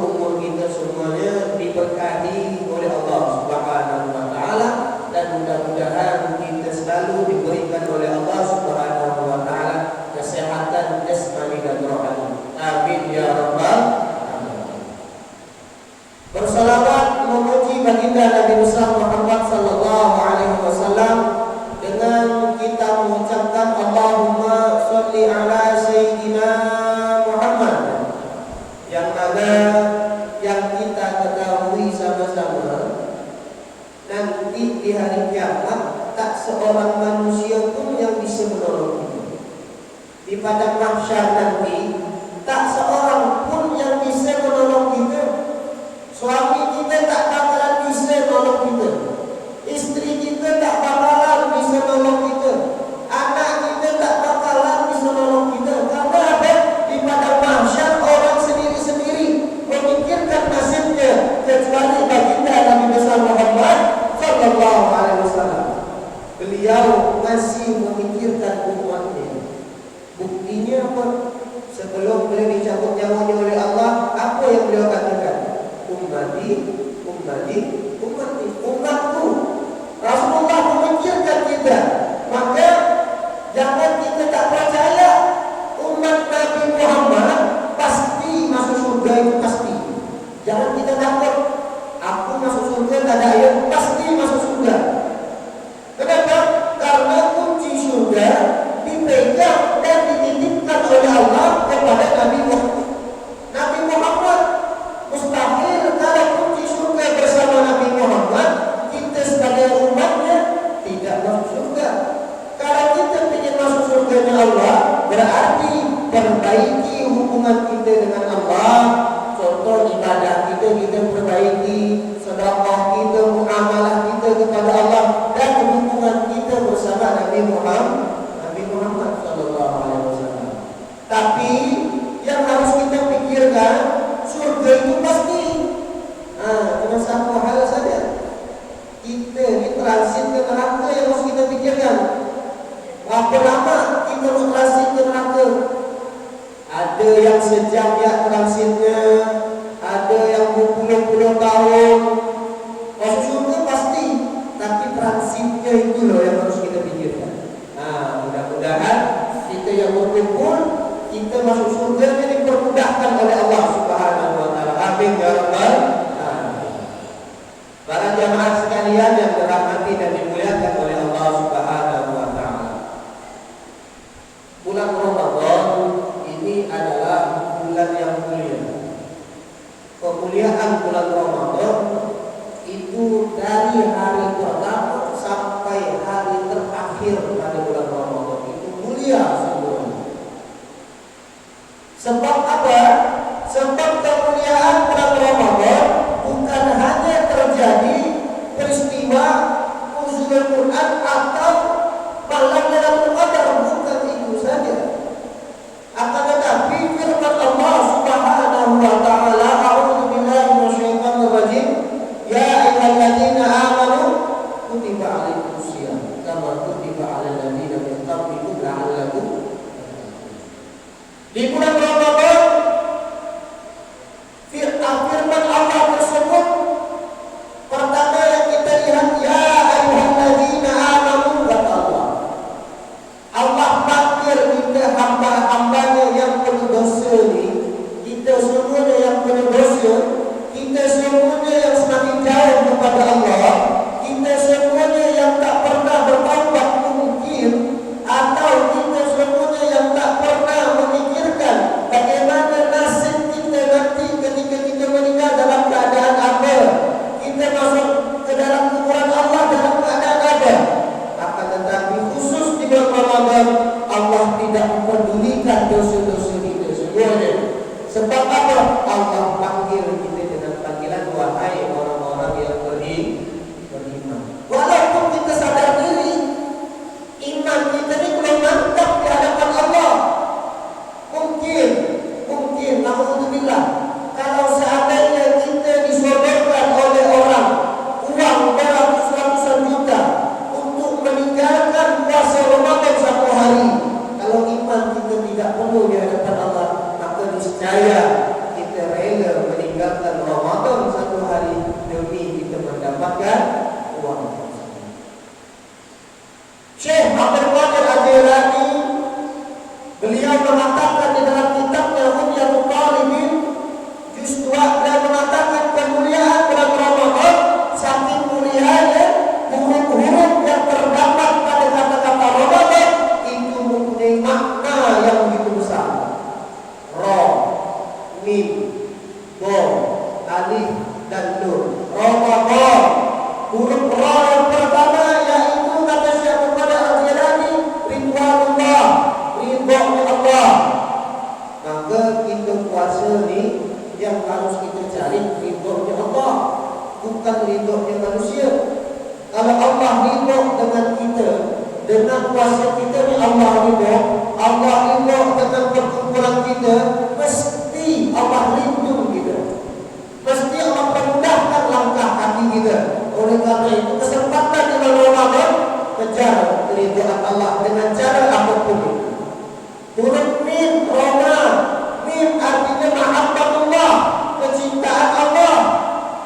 umur kita semuanya diberkahi oleh Allah Subhanahu wa taala. nanti di hari kiamat tak seorang manusia pun yang bisa menolong kita. Di padang mahsyar nanti tak seorang pun yang bisa menolong kita. Suami kita tak bakalan bisa menolong kita. Istri kita tak bakalan bisa menolong kita. Anak kita tak bakalan bisa menolong kita. Karena apa? Di padang mahsyar orang sendiri-sendiri memikirkan nasibnya, kecuali baginda Nabi besar Muhammad sallallahu alaihi wasallam. Beliau masih memikirkan umatnya. Buktinya apa? Sebelum beliau dicabut nyawanya oleh Allah, apa yang beliau katakan? Ummati, ummati, ummati, umatku. Rasulullah memikirkan kita. Maka jangan kita tak percaya umat Nabi Muhammad pasti masuk surga, itu pasti. Jangan kita takut aku masuk surga, tak ada ayat pasti masuk surga. Kenapa? Karena kunci surga dipegang dan dititipkan oleh Allah kepada Nabi Muhammad. Nabi Muhammad mustahil kalau kunci surga bersama Nabi Muhammad, kita sebagai umatnya tidak masuk surga. Kalau kita ingin masuk surganya Allah, berarti perbaiki hubungan kita dengan Allah. Contoh ibadah kita perbaiki, sedekah kita, muamalah kita kepada Allah, dan hubungan kita bersama Nabi Muhammad sallallahu alaihi wasallam. Tapi yang harus kita pikirkan, surga itu pasti. Cuma satu hal saja, kita ini transit ke neraka yang harus kita pikirkan. Berapa lama kita harus transit ke neraka? Ada yang sejam ya transitnya, ada yang berpuluh-puluh tahun. Masuk surga pasti, tapi transitnya itu loh yang harus kita pikirkan. Mudah-mudahan kita yang berkumpul, kita masuk surga ini dipermudahkan oleh Allah Subhanahu wa taala. Amin ya rabbal alamin. Para jamaah sekalian yang dirahmati dan dimuliakan oleh Allah Subhanahu wa taala. Bulan Ramadan ini adalah bulan yang mulia. Kemuliaan bulan Ramadan itu dari hari pertama sampai hari terakhir pada bulan Ramadan itu mulia semuanya. Sebab apa? Sebab kemuliaan bulan Ramadan bukan hanya terjadi peristiwa nuzulul Quran atau malam Lailatul Qadar, bukan itu saja. Akan tetapi firman Allah Subhanahu wa taala, a'udzu billahi minasyaitonir rajim, ya ayyuhalladzina amanu kutiba 'alaikumusiyam kama kutiba 'alal ladzina min qablikum la'allakum tattaqun. Di bulan Ramadan firman Allah tersebut pertama yang kita lihat, ya ayyuhalladzina amanu dengan puasa kita ni Allah ridho dengan perkumpulan kita, mesti Allah lindung kita, mesti Allah permudahkan langkah kaki kita. Oleh karena itu kesempatan di bulan Ramadan kejar keridhaan Allah dengan cara apapun. Huruf mim Roma, mim artinya mahabbatullah, kecintaan Allah.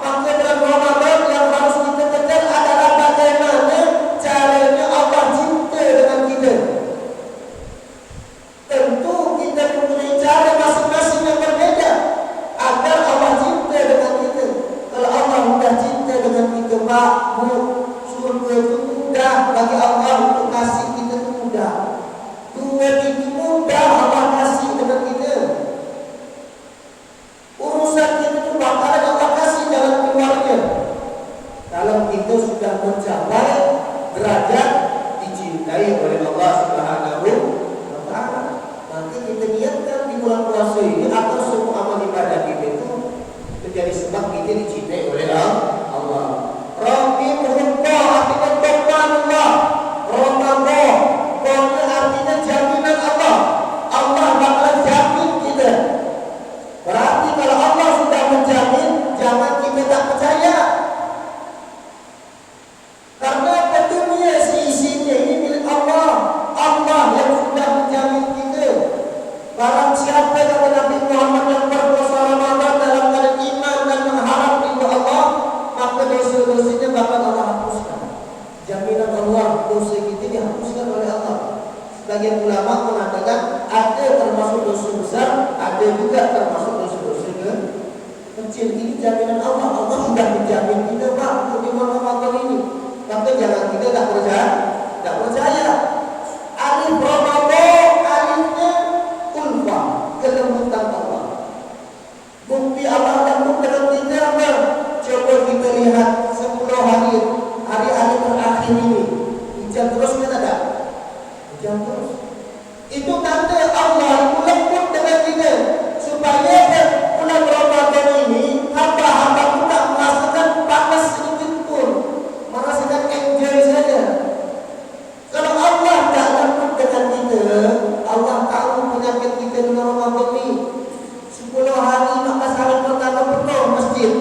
Maka dalam Ramadan yang harus kita kejar adalah bagaimana caranya Allah cinta dengan kita. Tentu kita mempunyai cara masing-masing yang berbeza agar Allah cinta dengan kita. Kalau Allah sudah cinta dengan kita, makmur surga itu mudah bagi Allah untuk kasih kita, itu mudah. Dua itu mudah Allah kasih dengan kita. Urusan kita itu bakalan Allah kasih jalan keluarnya. Kalau kita sudah mencapai derajat dicintai oleh Allah Subhanahu wa Ta'ala, maka kita niatkan di bulan puasa ini agar semua amal ibadah kita itu menjadi sebab kita dicintai oleh Allah. Rahimullah artinya Tuhanullah. Ramadan artinya jaminan Allah. Allah bakal jamin kita. Berarti kalau Allah sudah menjamin, jangan kita tak percaya. Karena dunia seisinya ini milik Allah. Allah yang sudah menjamin kita. Barang siapa kata Nabi Muhammad yang berpuasa Ramadan dalam keadaan iman dan mengharap ridha Allah, maka dosa-dosanya bakal Allah hapuskan. Jaminan Allah, dosa kita dihapuskan oleh Allah. Sebagian ulama mengatakan ada termasuk dosa besar, ada juga termasuk dosa-dosa kecil. Ini jaminan Allah. Allah sudah menjamin kita Pak di bulan Ramadan ini. Maka jangan kita tak percaya. Alif Ramadan, alifnya ulfah, kelembutan Allah. Bukti Allah lembut dengan kita apa? Coba kita lihat 10 hari-hari terakhir ini. Hujan terus kan ada? Hujan terus. Itu tanda Allah itu lembut dengan kita, supaya bulan Ramadan ini hamba-hamba kita merasakan panas sedikit pun, merasakan enjoy saja. Kalau Allah tak lembut dengan kita, Allah tahu penyakit kita dengan Ramadan ini. 10 hari 14 hari pertama penuh masjid,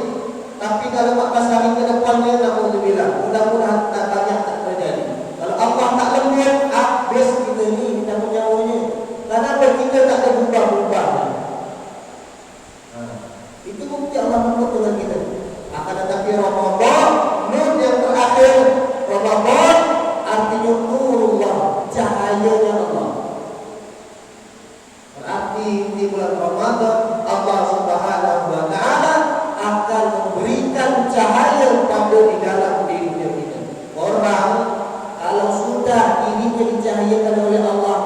tapi kalau 14 hari ke depannya, alhamdulillah, mudah-mudahan tak banyak tak terjadi. Kalau Allah tak lembut, habis kita ni kita menyawanya. Kenapa kita tak ada berubah-ubah? Itu bukti Allah lembut dengan kita. Akan tetapi Ramadan, nur yang terakhir Ramadan artinya nurullah, cahayanya Allah. Berarti di bulan Ramadan Allah Subhanahu wa Ta'ala akan memberikan cahaya pada di dalam dirinya kita. Orang kalau sudah dirinya dicahayakan oleh Allah,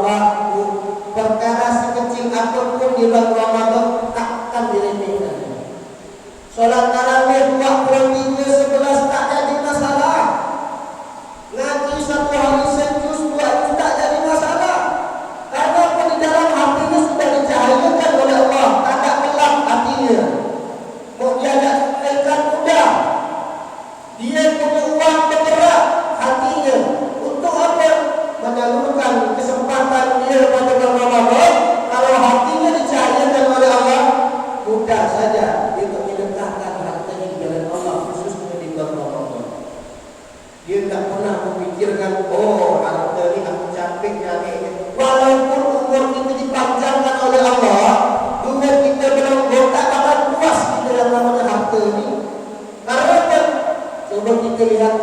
perkara sekecil apapun di bulan Ramadan takkan diremehkan. Solat tarawih 23:11 tak jadi masalah. Ngaji 1 hari sejus 2 juz tak jadi masalah. Karena di dalam hatinya sudah dicahayakan oleh Allah, tak ada gelap hatinya. Mau diajak kebaikan mudah. Dia punya uang bergerak hatinya. Untuk apa? Menyalurkan kesempatan dia pada bulan Ramadan. Kalau hatinya dicahayakan oleh Allah, mudah saja dia untuk mendekatkan hartanya di jalan Allah, khususnya di bulan Ramadan. Dia tak pernah memikirkan, oh harta ini aku capek nyari. Walaupun umur kita dipanjangkan oleh Allah, dunia kita belum tak akan puas kita yang namanya harta ini. Karena apa? Coba kita lihat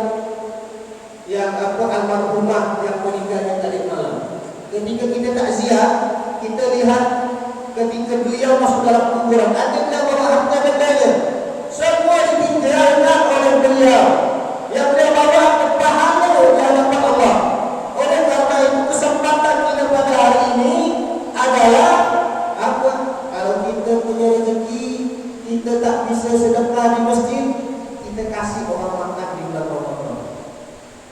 yang almarhumah yang meninggalnya tadi malam. Ketika kita takziah, kita lihat ketika beliau masuk dalam kuburan, ada yang bawa harta bendanya. Semua ditinggalkan oleh beliau. Yang beliau bawa pahala di hadapan Allah. Oleh karena itu kesempatan kita pada hari ini adalah apa? Kalau kita punya rezeki, kita tak bisa sedekah di masjid, kita kasih orang makan di bulan Ramadan.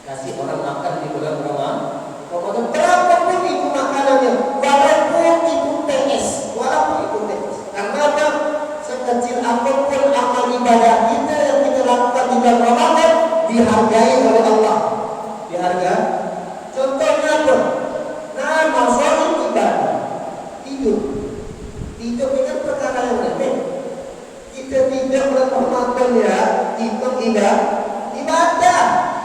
Kasih orang makan di bulan Ramadan. Berapapun itu makanannya, walaupun itu TS, karena apa? Sekecil apapun amal ibadah kita yang kita lakukan di bulan Ramadan dihargai oleh Allah. Dihargai. Contohnya tidak? Ibadah.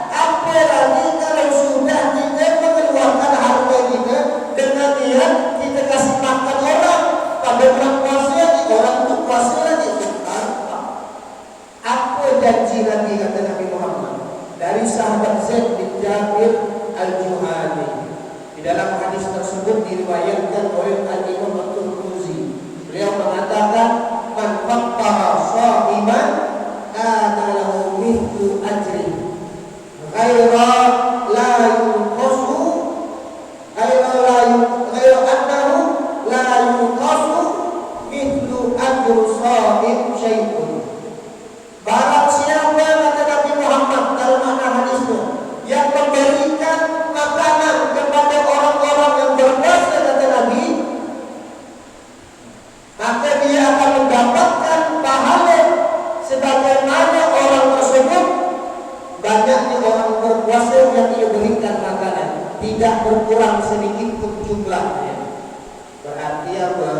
Apalagi kalau sudah kita mengeluarkan harta kita dengan niat kita kasih makan orang. Pada bulan puasa lagi, orang itu puasa lagi. Apa janji lagi kata Nabi Muhammad dari sahabat Zaid bin Jabir Al-Juhani? Di dalam hadis tersebut diriwayatkan oleh Al-Imam At-Tirmidzi. Beliau mengatakan, "Man fattara sha'iman kana lahu mithlu ajri ghaira la yunqasu ghaira annahu la yunqasu mithlu ajri sha'im syai'un." Barang siapa kata Nabi Muhammad dalam makna hadisnya yang memberikan makanan kepada orang-orang yang berpuasa kata Nabi, maka dia akan mendapatkan pahala sebagaimana orang tersebut banyaknya orang berpuasa yang ia berikan makanan, tidak berkurang sedikit pun jumlahnya. Berarti apa?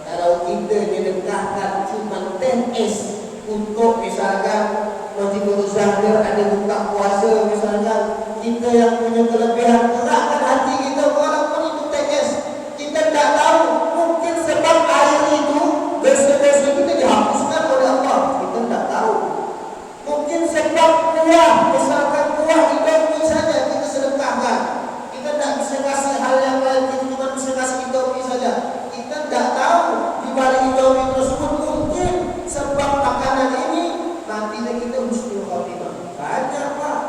Kalau kita didekatkan cuma TS untuk misalkan Masjidul Zahir ada buka puasa misalkan, kita yang punya kelebihan gerakkan hati kita walaupun itu TS. Kita tidak tahu, mungkin sebab air itu dosa-dosa kita dihapuskan oleh Allah, kita tidak tahu. Mungkin sebab kuah, misalkan kuah Indomie saja kita sedekahkan, kita tidak bisa kasih hal yang lain, kita cuma bisa kasih Indomie saja. Kita tidak tahu di balik Indomie tersebut mungkin sebab makanan ini nantinya kita husnul khotimah. Banyak Pak,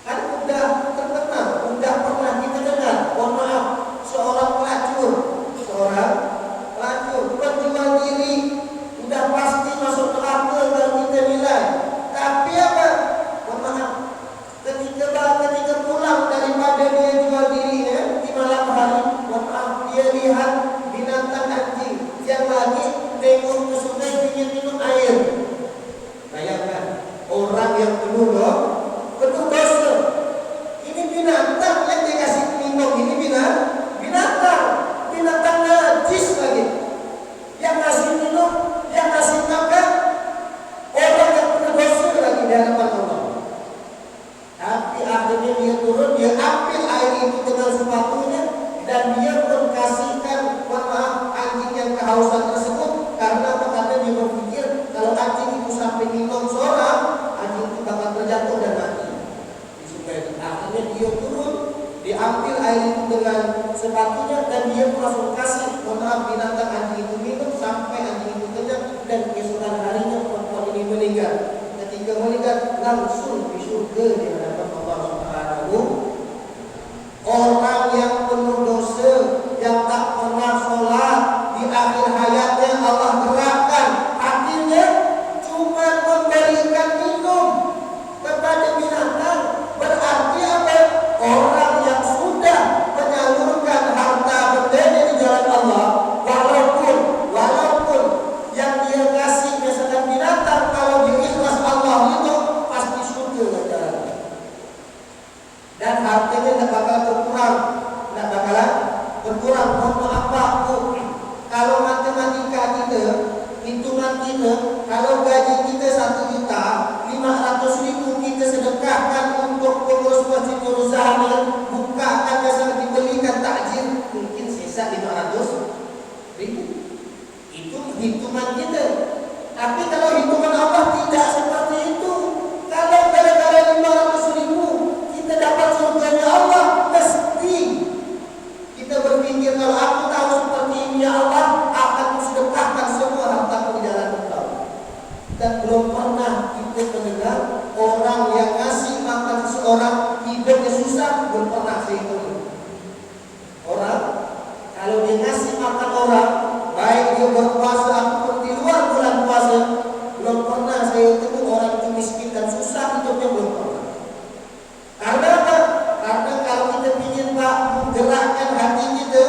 kan udah terkenal, udah pernah kita dengar. Mohon maaf, seorang pelacur penjual diri, udah pasti masuk neraka kalau kita nilai. Tapi apa? Mohon maaf, ketika pulang daripada dia jual dirinya di malam hari, mohon maaf, dia lihat binatang anjing yang lagi tengok ke sungai ingin minum air. Bayangkan orang yang penuh dosa. Ini binatang yang dikasih minum, ini binatang najis lagi. Yang ngasih minum, yang ngasih makan orang yang penuh dosa lagi di hadapan Allah. Tapi akhirnya dia turun, dia ambil air itu dengan sepatunya dan dia mengkasihkan anjing yang kehausan tersebut. Karena apa? Karena dia berpikir kalau anjing itu sampai minum seorang, anjing itu bakal terjatuh dan mati di sungai itu. Akhirnya dia turun, diambil air itu dengan sepatunya dan dia langsung kasih binatang anjing itu minum sampai anjing itu kenyang, dan keesokan harinya perempuan ini meninggal. Ketika meninggal langsung di surga di hadapan Allah Subhanahu. Orang yang penuh dosa, yang tak pernah sholat, di akhir hayatnya Allah gerakkan hatinya cuma memberikan minum kepada binatang. Berarti apa? Orang yang sudah menyalurkan harta bendanya di jalan Allah, walaupun yang dia kasih misalkan binatang, kalau dia ikhlas Allah itu pasti surga jalan. Dan hartanya tidak bakal berkurang. Mohon maaf Pak, kalau matematika kita, hitungan kita, kalau gaji kita 1.500.000 kita sedekahkan untuk pengurus Masjid Nurul Zahir, bukakan misalnya dibelikan takjil, mungkin sisa 500.000. Itu hitungan kita. Tapi kalau hitungan Allah tidak seperti itu. Kalau gara-gara 500.000 kita dapat surganya Allah, mesti kita berpikir kalau aku tahu seperti ini ya Allah, akan kusedekahkan semua hartaku di jalan Engkau. Dan belum pernah kita mendengar orang yang ngasih makan seseorang hidupnya susah, belum pernah saya itu. Orang kalau dia ngasih makan orang, baik dia berpuasa ataupun di luar bulan puasa, belum pernah saya ketemu orang itu miskin dan susah hidupnya, belum pernah. Karena apa? Karena kalau kita ingin Pak menggerakkan hati kita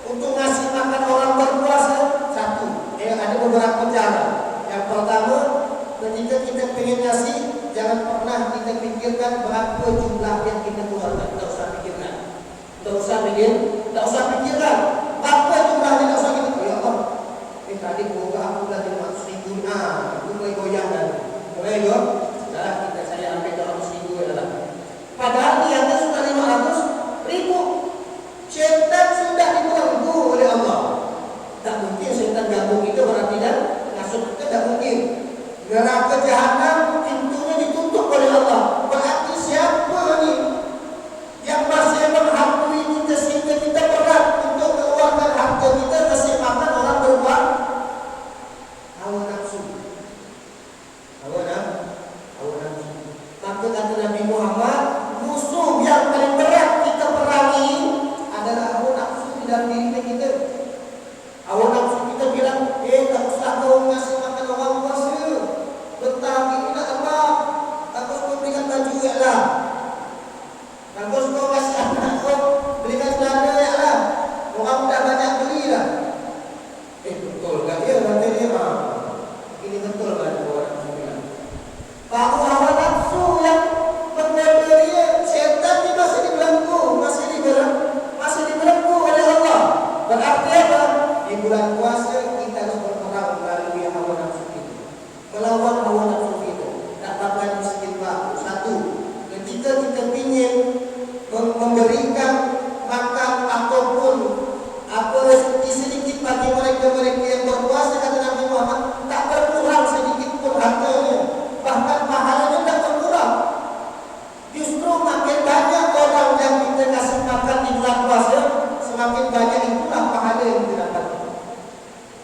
untuk ngasih makan orang berpuasa, satu, ada beberapa cara. Yang pertama, ketika kita ingin ngasih, jangan pernah kita pikirkan berapa jumlah yang kita keluarkan. Tidak usah pikirkan. Tidak usah pikirkan. Berapa jumlahnya, tidak usah gitu. Ya Allah, tadi gua aku udah 500.000, itu mulai goyang dan Ego, nah kita saya sampai 200.000 adalah. Padahal niatnya sudah 500.000. Syaitan sudah dibelenggu oleh Allah. Tak mungkin syaitan gabung itu berarti dan masuk kita tak mungkin. Neraka jahanam pintunya ditutup oleh Allah. Berarti siapa ni yang masih menghantui kita sehingga kita berat untuk mengeluarkan harta kita kasih makan orang berbuat hawa nafsu. Hawa nafsu. Maka kata Nabi Muhammad, musuh yang paling berat kita perangi adalah hawa nafsu di dalam diri kita. Hawa nafsu kita bilang, tak usah kau ngasih makan orang puasa. Betah ini nak apa? Bagus kau berikan baju ya lah. Bagus kau kasih anak kau berikan celana ya lah. Orang dah banyak beli lah. Betul tak dia? Kata dia, ini betul kan orang nafsu bilang. Bahawa hawa nafsu yang menggoda dia, syaitan ni masih dibelenggu, masih dibelenggu oleh Allah. Berarti apa? Di bulan puasa kita harus berperang melalui hawa nafsu itu, melawan hawa nafsu itu. Dapatkan miskin Pak. Satu, ketika kita ingin memberikan makan ataupun apa rezeki sedikit bagi mereka-mereka yang berpuasa, kata Nabi Muhammad, tak berkurang sedikit pun hartanya, bahkan pahalanya tak berkurang. Justru makin banyak orang yang kita kasih makan di bulan puasa, semakin banyak itulah pahala yang kita dapat.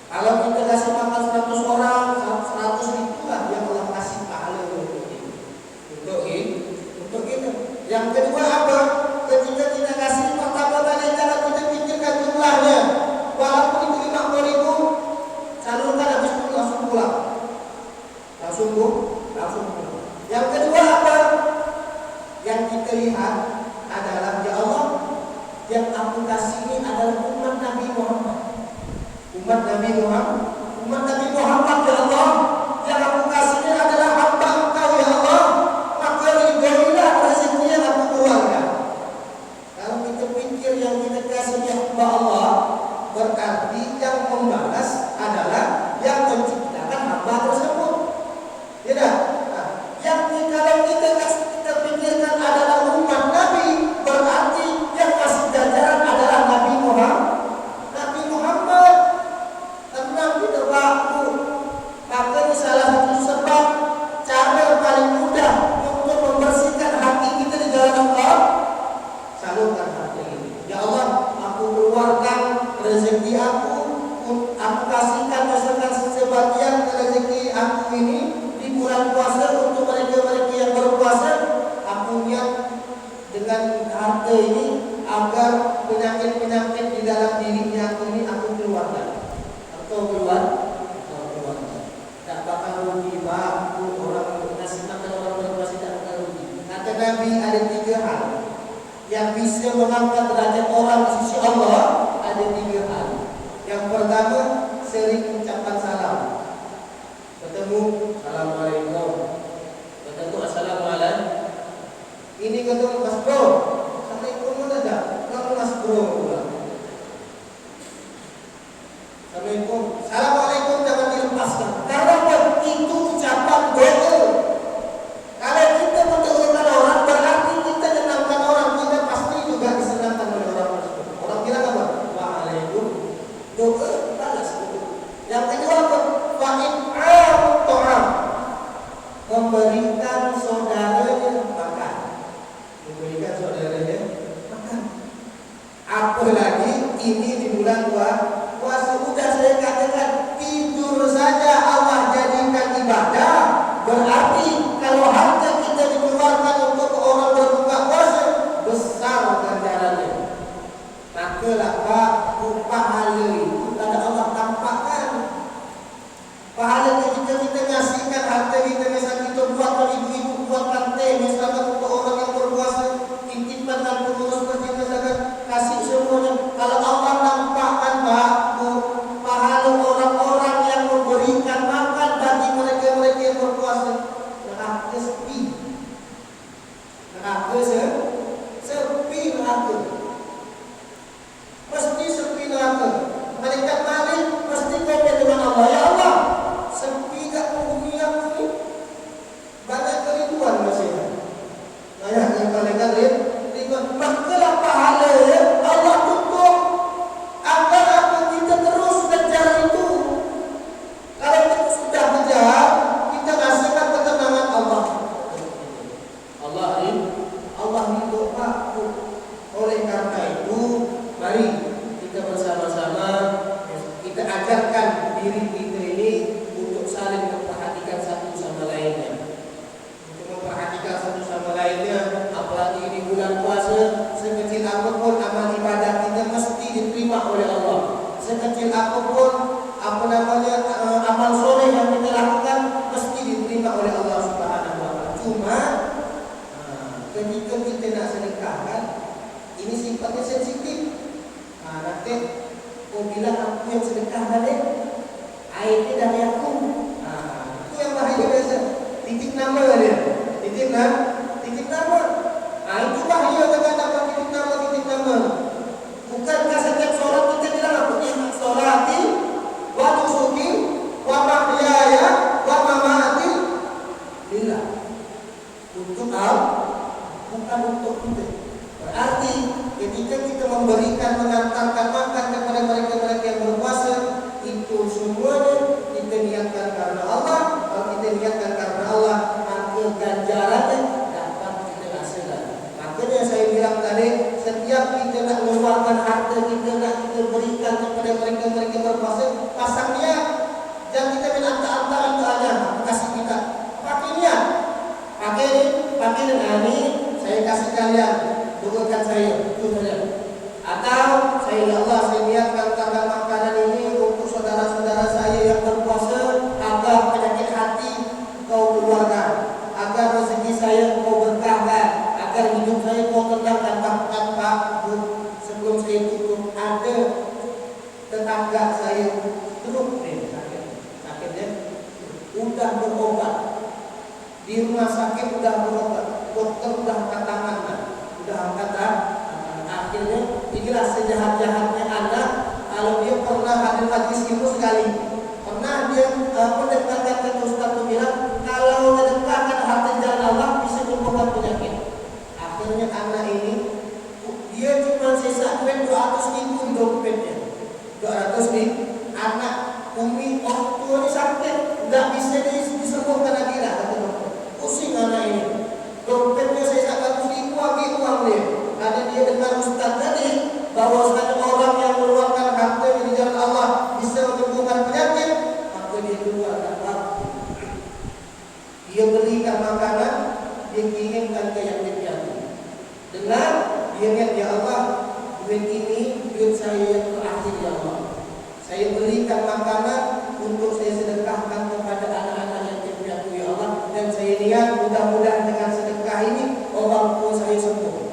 Kalau kita kasih makan 100 orang, 100 itulah yang Allah kasih pahala untuk kita. Yang kedua apa? Ketika kita kasih pertama kali, jangan kita pikirkan jumlahnya. Walaupun itu 50.000, salurkan habis itu langsung pulang. Langsung pulang. Yang kedua apa? Yang kita lihat adalah, ya Allah, yang aku kasih ini adalah umat Nabi Muhammad. Umat Nabi Muhammad, ya Allah, yang aku kasih ini adalah hamba Engkau, ya Allah. Maka ridhoilah rezeki yang aku keluarkan. Kalau kita pikir yang kita kasih ini hamba Allah, berarti yang membalas adalah yang menciptakan hamba tersebut. Tidak? Yang kalau kita pikirkan adalah umat Nabi, berarti yang kasih jajaran adalah Nabi Muhammad. Tenang kita waktu. Maka ini salah satu sebab cara paling mudah untuk membersihkan hati kita di jalan Allah. Salurkan hati ini. Ya Allah, aku keluarkan rezeki aku kasihkan sebagian rezeki aku ini di bulan puasa untuk mereka-mereka yang berpuasa. Aku niat dengan harta ini agar penyakit-penyakit di dalam dirinya aku ini aku keluarkan. Atau keluar. Tak bakal rugi, Pak. Orang ngasih makan orang berpuasa tak bakal rugi. Kata Nabi, ada 3 hal yang bisa mengangkat derajat orang di sisi Allah. Ada 3 hal. Yang pertama, sering ucapan salam. Ketemu, Assalamualaikum. Ketemu, Assalamualaikum. Ini ketemu, Mas Bro. Assalamualaikum saja. Kamu Mas Bro. Assalamualaikum. Assalamualaikum jangan dilepaskan. Karena itu ucapan doa. Kalau kita mendoakan orang, berarti kita menyenangkan orang. Kita pasti juga disenangkan oleh orang tersebut. Orang bilang apa? Waalaikum. Doa balas. Yang kedua apa? Fa'in'am to'am. Memberikan saudaranya makan. Memberikan saudaranya makan. Apalagi ini di bulan puasa. Sudah saya katakan, tidur saja Allah jadikan ibadah. Berarti kalau harta kita dikeluarkan untuk orang berbuka puasa, besar ganjarannya. Makalah Pak, pahala itu ada Allah tampakkan. Pahala ketika kita ngasihkan harta kita, misalnya kita buatkan ibu-ibu buatkan teh, misalnya untuk orang yang berpuasa, titipkan dan pengurus masjid, misalkan kasih semuanya. Kalau Allah nampakkan Pak, pahala orang-orang yang memberikan makan bagi mereka-mereka yang berpuasa, neraka sepi. Neraka sepi neraka. Mesti sepi neraka. Malaikat malik mesti komen dengan Allah, ya Allah, sepi kat bumi aku ni. Allah ridho Pak. Oleh karena itu, mari kita bersama-sama kita ajarkan diri kita ini untuk saling memperhatikan satu sama lainnya. Untuk memperhatikan satu sama lainnya, apalagi ini bulan puasa, sekecil apapun amal ibadah kita mesti diterima oleh Allah. Sekecil apapun amal soleh yang kita lakukan mesti diterima oleh Allah Subhanahu wa taala. Cuma ketika kita nak sedekahkan, ini sifatnya sensitif. Nanti bilang aku yang sedekah balik, airnya dari aku. Itu yang bahaya biasa. Titip nama dia, titip nama. Itu bahaya kata-kata titip nama. Bukankah setiap sholat kita bilang apa? Sholati wa nusuki wa mahyaya wa mamati lillah. Untuk bukan untuk kita. Berarti ketika kita memberikan, mengantarkan makan kepada mereka-mereka yang berpuasa, itu semuanya kita niatkan karena Allah. Kalau kita niatkan karena Allah, maka ganjarannya dapat kita hasilkan. Makanya saya bilang tadi, setiap kita nak mengeluarkan harta kita, nak kita berikan kepada mereka-mereka yang berpuasa, pasang niat. Jangan kita minta itu aja, kasih kita. Pakai niat. Pakai dengan ini, saya kasih kalian. Bukan saya, itu saja. Atau saya, ya Allah, saya niatkan tanggal makanan ini untuk saudara-saudara saya yang berpuasa, agar penyakit hati kau keluarkan, agar rezeki saya kau berkahkan, agar hidup saya kau tenangkan. Bahkan Pak, sebelum saya tutup, ada tetangga saya terus sakitnya, udah berobat di rumah sakit, udah berobat, dokter udah angkat tangan, udah angkat akhirnya inilah sejahat-jahatnya anak. Kalau dia pernah hadir majlis ilmu sekali, pernah dia mendekatkan ke Ustaz itu bilang, kalau mendekatkan hati jalan Allah bisa menyembuhkan penyakit. Akhirnya anak ini dia cuma sisa duit 200.000 di dompetnya, 200.000. Anak umi orang tua ini sakit, nggak bisa disembuhkan lagi lah, kata dokter. Pusing anak ini, dompetnya sisa 100.000 lagi uang dia. Ada dia dengar Ustaz tadi bahwa orang yang mengeluarkan harta di jalan Allah bisa menyembuhkan penyakit, maka dia keluarkan waktu. Dia berikan makanan, dia kirimkan ke yatim piatu. Dengan dia ingat, ya Allah, duit ini duit saya yang terakhir, ya Allah. Saya berikan makanan untuk saya sedekahkan kepada anak-anak yatim piatu, ya Allah. Dan saya niat mudah-mudahan dengan sedekah ini orang tua saya sembuh.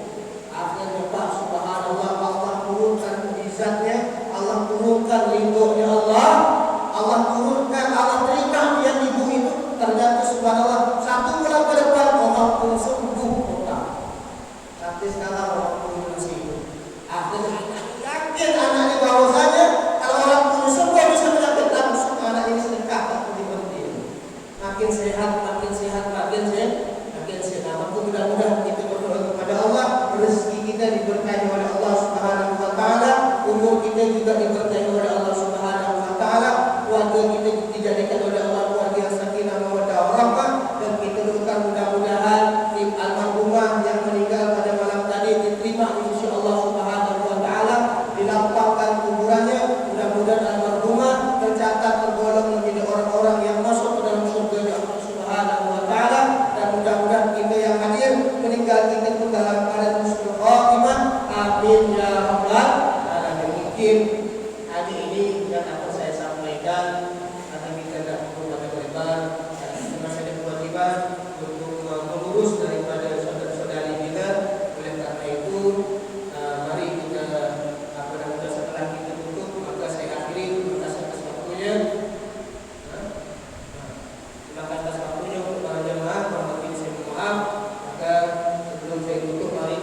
Akhirnya Pak, subhanallah, Allah turunkan mujizatnya, Allah turunkan ridhonya Allah turunkan, Allah terima yang ibu itu. Ternyata subhanallah 1 bulan ke depan orang pun sembuh total. Sampai sekarang orang pun masih hidup. Akhirnya yakin anaknya bahwasanya kalau orang pun sembuh bisa menyakit, langsung anak ini sedekah tak berhenti. Makin sehat. Maka mudah-mudahan kita berdoa kepada Allah, rezeki kita diberkahi oleh Allah Subhanahu wa taala, umur kita juga diberkahi oleh Allah Subhanahu wa taala, keluarga kita dijadikan oleh Allah keluarga yang sakinah mawaddah warahmah, dan kita doakan mudah-mudahan almarhumah yang meninggal pada malam tadi diterima di sisi Allah Subhanahu wa taala, dilapangkan kuburannya, mudah-mudahan almarhumah tercatat tergolong menjadi orang-orang yang masuk ke dalam surga Allah Subhanahu wa taala, dan mudah-mudahan kita yang hadir meninggal kita pun dalam keadaan husnul khatimah. Amin ya rabbal alamin. Mungkin hari ini yang akan saya sampaikan karena kita tidak perlu pada lebar, karena saya ada kewajiban untuk mengurus daripada saudara-saudari kita. Oleh karena itu, mari kita setelah kita tutup, maka saya akhiri. Terima kasih atas waktunya. Terima kasih atas waktunya untuk para jemaah. Mohon maaf. Maka sebelum saya tutup, mari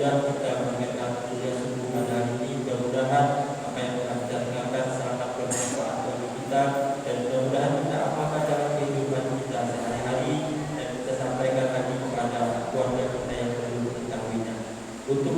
sudah kita mendengarkan kuliah subuh pada hari ini. Mudah-mudahan apa yang telah kita dengarkan sangat bermanfaat bagi kita, dan mudah-mudahan kita amalkan dalam kehidupan kita sehari-hari, dan kita sampaikan lagi kepada keluarga kita yang perlu mengetahuinya. Untuk